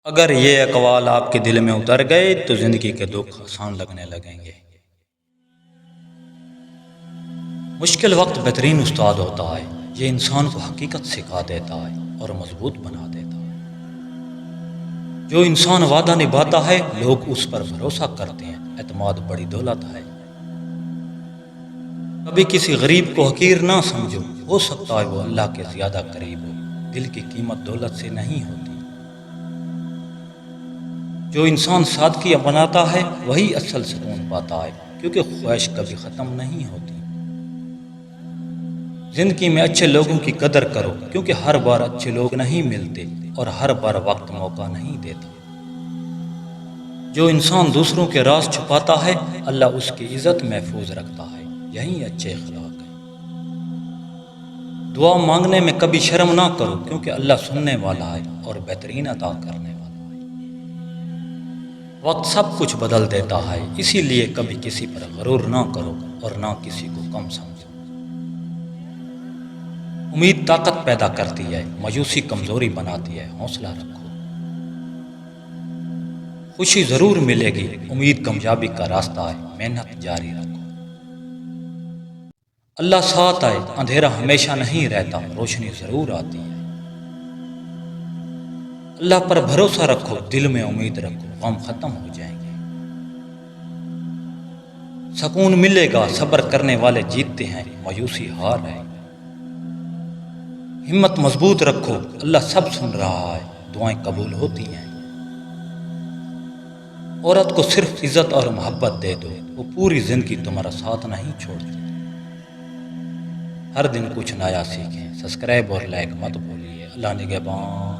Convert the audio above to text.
اگر یہ اقوال آپ کے دل میں اتر گئے تو زندگی کے دکھ آسان لگنے لگیں گے۔ مشکل وقت بہترین استاد ہوتا ہے، یہ انسان کو حقیقت سکھا دیتا ہے اور مضبوط بنا دیتا ہے۔ جو انسان وعدہ نبھاتا ہے لوگ اس پر بھروسہ کرتے ہیں، اعتماد بڑی دولت ہے۔ کبھی کسی غریب کو حقیر نہ سمجھو، ہو سکتا ہے وہ اللہ کے زیادہ قریب ہو۔ دل کی قیمت دولت سے نہیں ہوتی۔ جو انسان سادگی اپناتا ہے وہی اصل سکون پاتا ہے، کیونکہ خواہش کبھی ختم نہیں ہوتی۔ زندگی میں اچھے لوگوں کی قدر کرو، کیونکہ ہر بار اچھے لوگ نہیں ملتے اور ہر بار وقت موقع نہیں دیتا۔ جو انسان دوسروں کے راز چھپاتا ہے اللہ اس کی عزت محفوظ رکھتا ہے، یہی اچھے اخلاق ہے۔ دعا مانگنے میں کبھی شرم نہ کرو، کیونکہ اللہ سننے والا ہے اور بہترین عطا کرنے والا ہے۔ وقت سب کچھ بدل دیتا ہے، اسی لیے کبھی کسی پر غرور نہ کرو اور نہ کسی کو کم سمجھو۔ امید طاقت پیدا کرتی ہے، مایوسی کمزوری بناتی ہے، حوصلہ رکھو۔ خوشی ضرور ملے گی، امید کامیابی کا راستہ ہے، محنت جاری رکھو۔ اللہ ساتھ ہے، اندھیرا ہمیشہ نہیں رہتا، روشنی ضرور آتی ہے۔ اللہ پر بھروسہ رکھو، دل میں امید رکھو، غم ختم ہو جائیں گے۔ سکون ملے گا، صبر کرنے والے جیتتے ہیں، مایوسی ہار ہے۔ ہمت مضبوط رکھو، اللہ سب سن رہا ہے، دعائیں قبول ہوتی ہیں۔ عورت کو صرف عزت اور محبت دے دو، وہ پوری زندگی تمہارا ساتھ نہیں چھوڑتی۔ ہر دن کچھ نیا سیکھیں، سبسکرائب اور لائک مت بھولیے۔ اللہ نگہبان۔